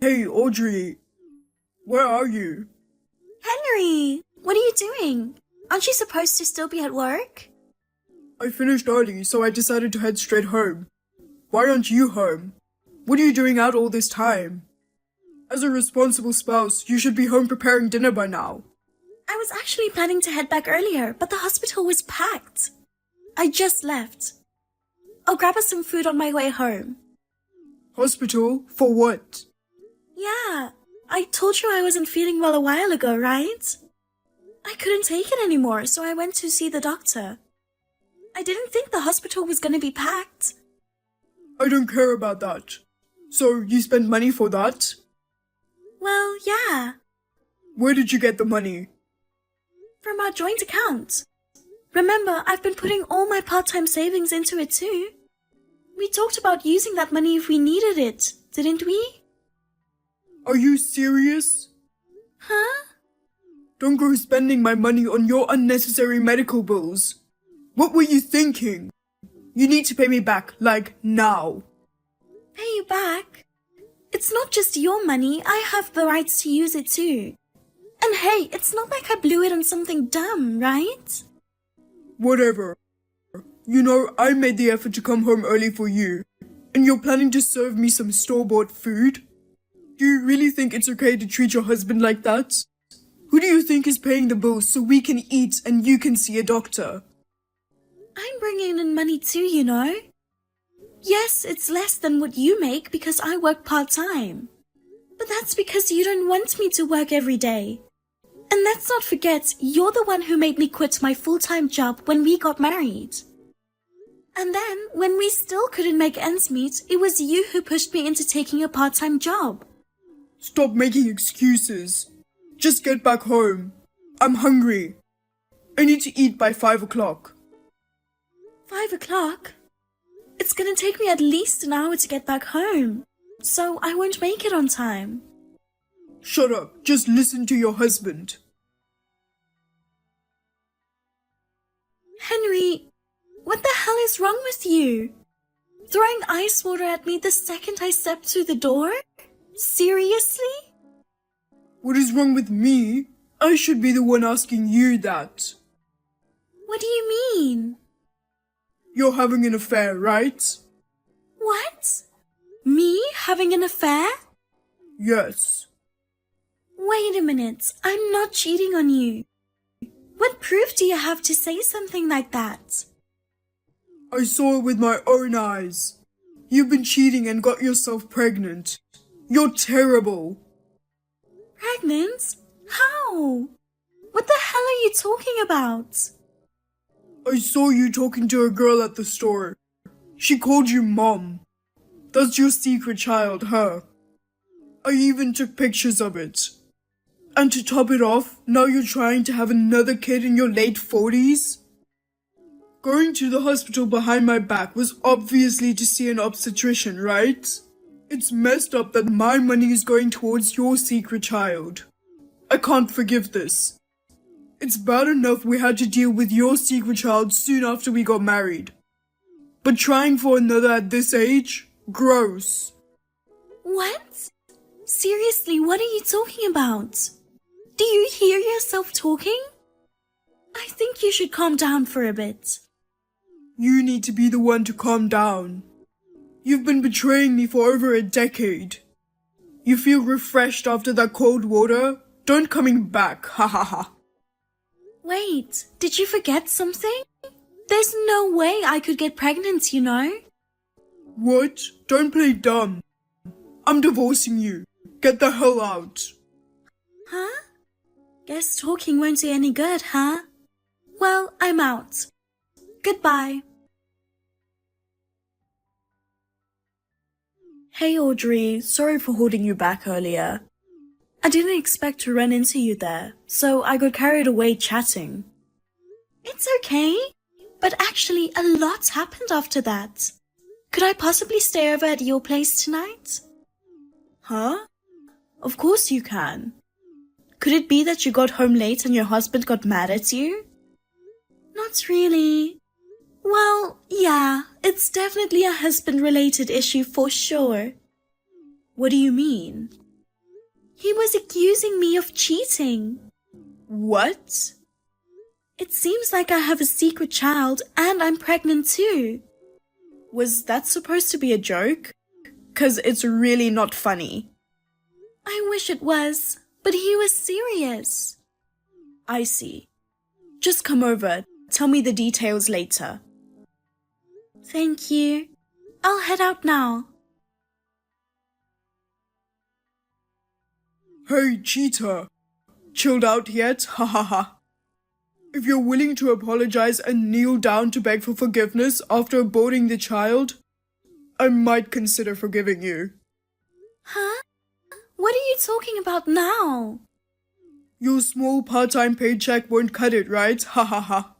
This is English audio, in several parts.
Hey, Audrey, where are you? Henry, what are you doing? Aren't you supposed to still be at work? I finished early, so I decided to head straight home. Why aren't you home? What are you doing out all this time? As a responsible spouse, you should be home preparing dinner by now. I was actually planning to head back earlier, but the hospital was packed. I just left. I'll grab us some food on my way home. Hospital? For what? Yeah, I told you I wasn't feeling well a while ago, right? I couldn't take it anymore, so I went to see the doctor. I didn't think the hospital was gonna be packed. I don't care about that. So, you spent money for that? Well, yeah, Where did you get the money? from our joint account. Remember, I've been putting all my part-time savings into it too. We talked about using that money if we needed it, didn't we? Are you serious? Huh? Don't go spending my money on your unnecessary medical bills. What were you thinking? You need to pay me back, like, now. Pay you back? It's not just your money, I have the rights to use it too. And hey, it's not like I blew it on something dumb, right? Whatever. You know, I made the effort to come home early for you, and you're planning to serve me some store-bought food? Do you really think it's okay to treat your husband like that? Who do you think is paying the bills so we can eat and you can see a doctor? I'm bringing in money too, you know. Yes, it's less than what you make because I work part-time. But that's because you don't want me to work every day. And let's not forget, you're the one who made me quit my full-time job when we got married. And then, when we still couldn't make ends meet, it was you who pushed me into taking a part-time job. Stop making excuses. Just get back home. I'm hungry. I need to eat by 5 o'clock. 5 o'clock? It's gonna take me at least an hour to get back home, so I won't make it on time. Shut up. Just listen to your husband. Henry, what the hell is wrong with you? Throwing ice water at me the second I stepped through the door? Seriously? What is wrong with me? I should be the one asking you that. What do you mean? You're having an affair, right? What? Me having an affair? Yes. Wait a minute, I'm not cheating on you. What proof do you have to say something like that? I saw it with my own eyes. You've been cheating and got yourself pregnant. You're terrible. Pregnant? How? What the hell are you talking about? I saw you talking to a girl at the store. She called you Mom. That's your secret child, huh? I even took pictures of it. And to top it off, now you're trying to have another kid in your late 40s? Going to the hospital behind my back was obviously to see an obstetrician, right? It's messed up that my money is going towards your secret child. I can't forgive this. It's bad enough we had to deal with your secret child soon after we got married. But trying for another at this age? Gross. What? Seriously, what are you talking about? Do you hear yourself talking? I think you should calm down for a bit. You need to be the one to calm down. You've been betraying me for over a decade. You feel refreshed after that cold water? Don't coming back, ha ha ha. Wait, did you forget something? There's no way I could get pregnant, you know? What? Don't play dumb. I'm divorcing you. Get the hell out. Huh? Guess talking won't do any good, huh? Well, I'm out. Goodbye. Hey Audrey, sorry for holding you back earlier. I didn't expect to run into you there, so I got carried away chatting. It's okay, but actually a lot happened after that. Could I possibly stay over at your place tonight? Huh? Of course you can. Could it be that you got home late and your husband got mad at you? Not really. Well, yeah, it's definitely a husband-related issue for sure. What do you mean? He was accusing me of cheating. What? It seems like I have a secret child and I'm pregnant too. Was that supposed to be a joke? 'Cause it's really not funny. I wish it was, but he was serious. I see. Just come over. Tell me the details later. Thank you. I'll head out now. Hey, cheater. Chilled out yet? Ha ha ha. If you're willing to apologize and kneel down to beg for forgiveness after aborting the child, I might consider forgiving you. Huh? What are you talking about now? Your small part-time paycheck won't cut it, right? Ha ha ha.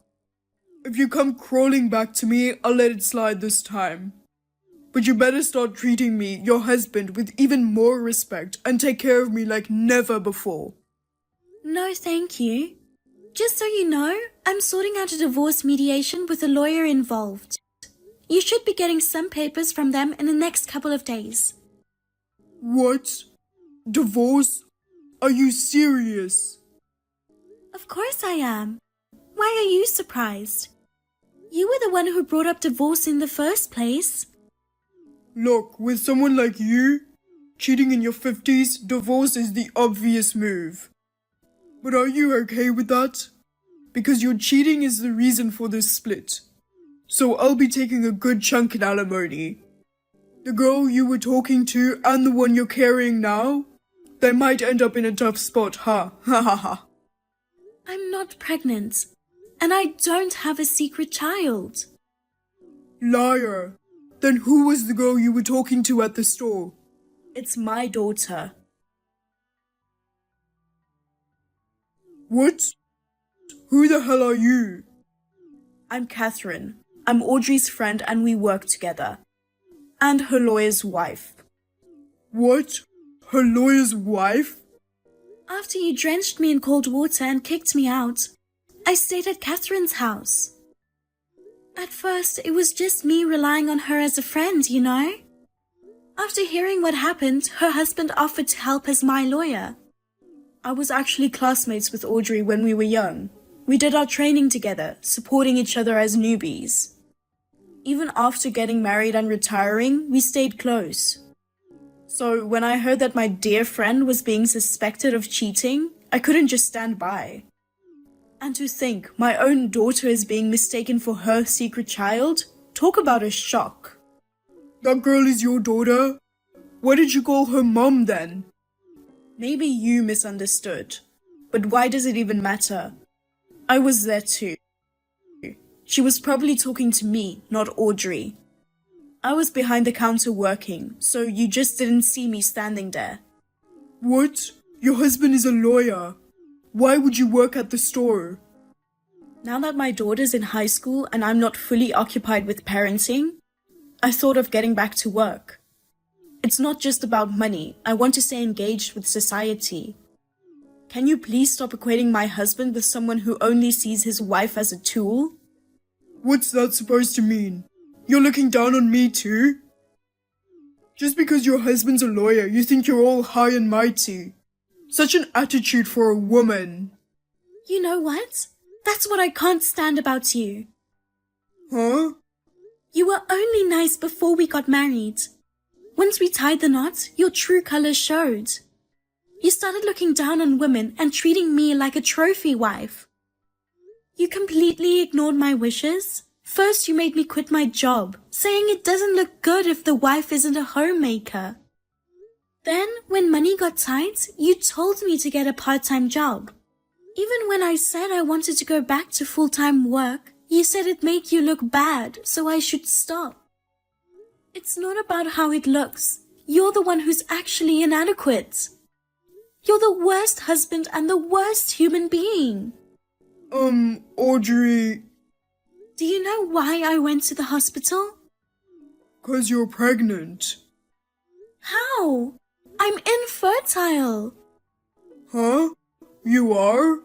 If you come crawling back to me, I'll let it slide this time. But you better start treating me, your husband, with even more respect and take care of me like never before. No, thank you. Just so you know, I'm sorting out a divorce mediation with a lawyer involved. You should be getting some papers from them in the next couple of days. What? Divorce? Are you serious? Of course I am. Why are you surprised? You were the one who brought up divorce in the first place. Look, with someone like you, cheating in your 50s, divorce is the obvious move. But are you okay with that? Because your cheating is the reason for this split. So I'll be taking a good chunk in alimony. The girl you were talking to and the one you're carrying now, they might end up in a tough spot, huh? Ha ha ha. I'm not pregnant, and I don't have a secret child. Liar. Then who was the girl you were talking to at the store? It's my daughter. What? Who the hell are you? I'm Catherine. I'm Audrey's friend and we work together. And her lawyer's wife. What? Her lawyer's wife? After you drenched me in cold water and kicked me out, I stayed at Catherine's house. At first, it was just me relying on her as a friend, you know? After hearing what happened, her husband offered to help as my lawyer. I was actually classmates with Audrey when we were young. We did our training together, supporting each other as newbies. Even after getting married and retiring, we stayed close. So when I heard that my dear friend was being suspected of cheating, I couldn't just stand by. And to think my own daughter is being mistaken for her secret child? Talk about a shock. That girl is your daughter? What did you call her mom then? Maybe you misunderstood. But why does it even matter? I was there too. She was probably talking to me, not Audrey. I was behind the counter working, so you just didn't see me standing there. What? Your husband is a lawyer. Why would you work at the store? Now that my daughter's in high school and I'm not fully occupied with parenting, I thought of getting back to work. It's not just about money. I want to stay engaged with society. Can you please stop equating my husband with someone who only sees his wife as a tool? What's that supposed to mean? You're looking down on me too? Just because your husband's a lawyer, you think you're all high and mighty. Such an attitude for a woman. You know what? That's what I can't stand about you. Huh? You were only nice before we got married. Once we tied the knot, your true colors showed. You started looking down on women and treating me like a trophy wife. You completely ignored my wishes. First, you made me quit my job, saying it doesn't look good if the wife isn't a homemaker. Then, when money got tight, you told me to get a part-time job. Even when I said I wanted to go back to full-time work, you said it'd make you look bad, so I should stop. It's not about how it looks. You're the one who's actually inadequate. You're the worst husband and the worst human being. Audrey... Do you know why I went to the hospital? 'Cause you're pregnant. How? I'm infertile. Huh? You are?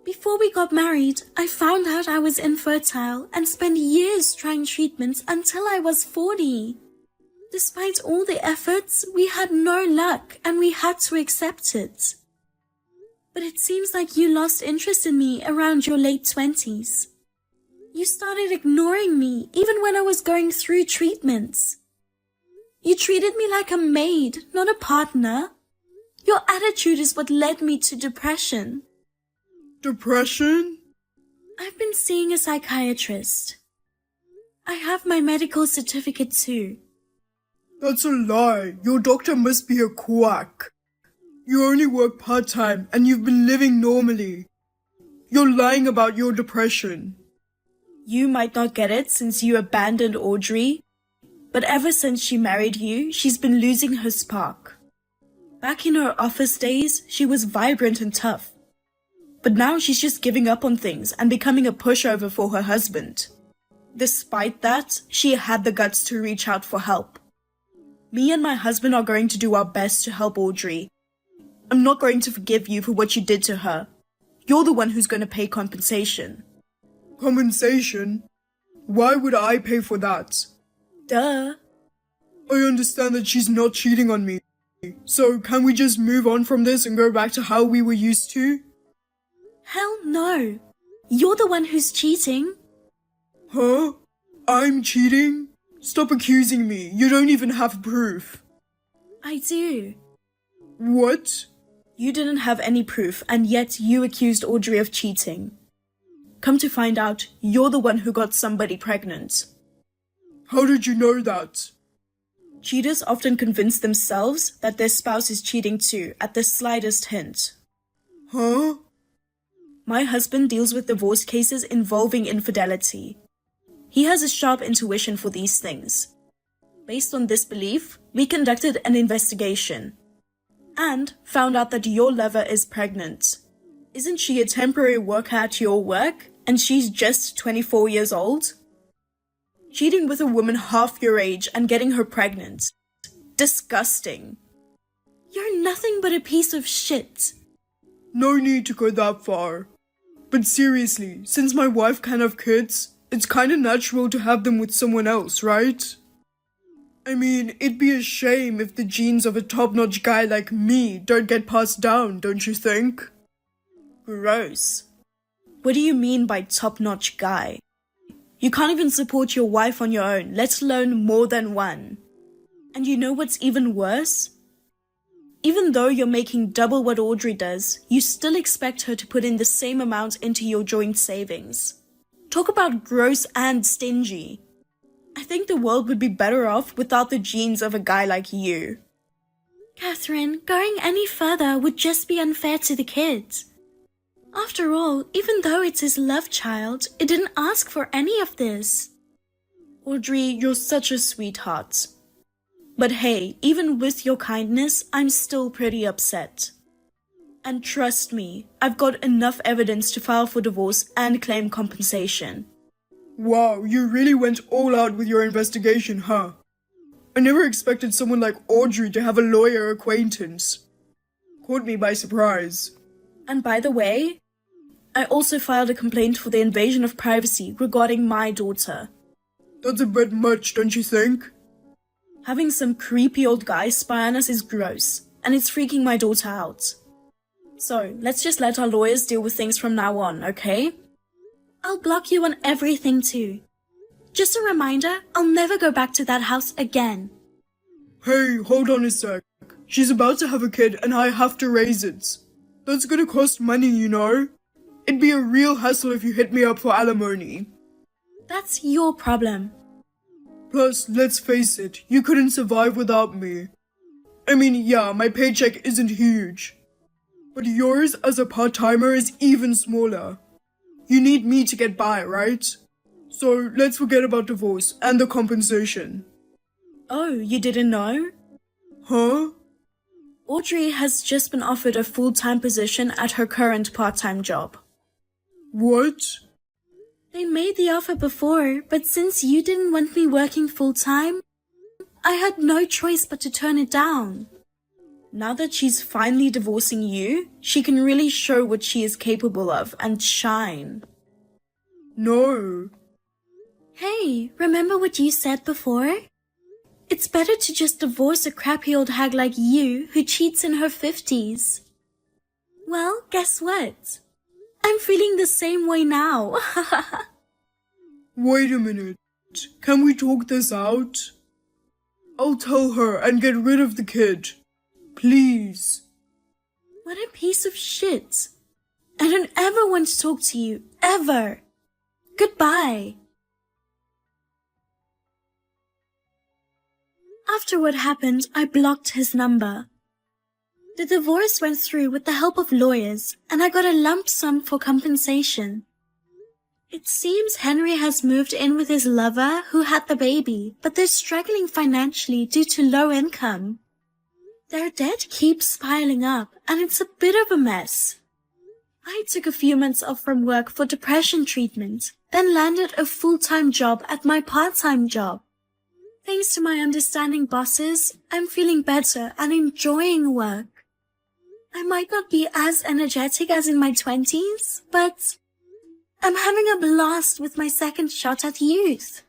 Before we got married, I found out I was infertile and spent years trying treatments until I was 40. Despite all the efforts, we had no luck and we had to accept it. But it seems like you lost interest in me around your late 20s. You started ignoring me even when I was going through treatments. You treated me like a maid, not a partner. Your attitude is what led me to depression. Depression? I've been seeing a psychiatrist. I have my medical certificate too. That's a lie. Your doctor must be a quack. You only work part-time and you've been living normally. You're lying about your depression. You might not get it since you abandoned Audrey, but ever since she married you, she's been losing her spark. Back in her office days, she was vibrant and tough. But now she's just giving up on things and becoming a pushover for her husband. Despite that, she had the guts to reach out for help. Me and my husband are going to do our best to help Audrey. I'm not going to forgive you for what you did to her. You're the one who's going to pay compensation. Compensation? Why would I pay for that? Duh. I understand that she's not cheating on me. So can we just move on from this and go back to how we were used to? Hell no. You're the one who's cheating. Huh? I'm cheating? Stop accusing me. You don't even have proof. I do. What? You didn't have any proof, and yet you accused Audrey of cheating. Come to find out, you're the one who got somebody pregnant. How did you know that? Cheaters often convince themselves that their spouse is cheating too at the slightest hint. Huh? My husband deals with divorce cases involving infidelity. He has a sharp intuition for these things. Based on this belief, we conducted an investigation and found out that your lover is pregnant. Isn't she a temporary worker at your work and she's just 24 years old? Cheating with a woman half your age and getting her pregnant. Disgusting. You're nothing but a piece of shit. No need to go that far. But seriously, since my wife can't have kids, it's kinda natural to have them with someone else, right? I mean, it'd be a shame if the genes of a top-notch guy like me don't get passed down, don't you think? Gross. What do you mean by top-notch guy? You can't even support your wife on your own, let alone more than one. And you know what's even worse? Even though you're making double what Audrey does, you still expect her to put in the same amount into your joint savings. Talk about gross and stingy. I think the world would be better off without the genes of a guy like you. Catherine, going any further would just be unfair to the kids. After all, even though it's his love child, it didn't ask for any of this. Audrey, you're such a sweetheart. But hey, even with your kindness, I'm still pretty upset. And trust me, I've got enough evidence to file for divorce and claim compensation. Wow, you really went all out with your investigation, huh? I never expected someone like Audrey to have a lawyer acquaintance. Caught me by surprise. And by the way, I also filed a complaint for the invasion of privacy regarding my daughter. That's a bit much, don't you think? Having some creepy old guy spy on us is gross, and it's freaking my daughter out. So, let's just let our lawyers deal with things from now on, okay? I'll block you on everything too. Just a reminder, I'll never go back to that house again. Hey, hold on a sec. She's about to have a kid and I have to raise it. That's gonna cost money, you know? It'd be a real hassle if you hit me up for alimony. That's your problem. Plus, let's face it, you couldn't survive without me. I mean, yeah, my paycheck isn't huge. But yours as a part-timer is even smaller. You need me to get by, right? So let's forget about divorce and the compensation. Oh, you didn't know? Huh? Audrey has just been offered a full-time position at her current part-time job. What? They made the offer before, but since you didn't want me working full-time, I had no choice but to turn it down. Now that she's finally divorcing you, she can really show what she is capable of and shine. No. Hey, remember what you said before? It's better to just divorce a crappy old hag like you who cheats in her 50s. Well, guess what? I'm feeling the same way now. Wait a minute. Can we talk this out? I'll tell her and get rid of the kid. Please. What a piece of shit. I don't ever want to talk to you, ever. Goodbye. After what happened, I blocked his number. The divorce went through with the help of lawyers, and I got a lump sum for compensation. It seems Henry has moved in with his lover who had the baby, but they're struggling financially due to low income. Their debt keeps piling up, and it's a bit of a mess. I took a few months off from work for depression treatment, then landed a full-time job at my part-time job. Thanks to my understanding bosses, I'm feeling better and enjoying work. I might not be as energetic as in my 20s, but I'm having a blast with my second shot at youth.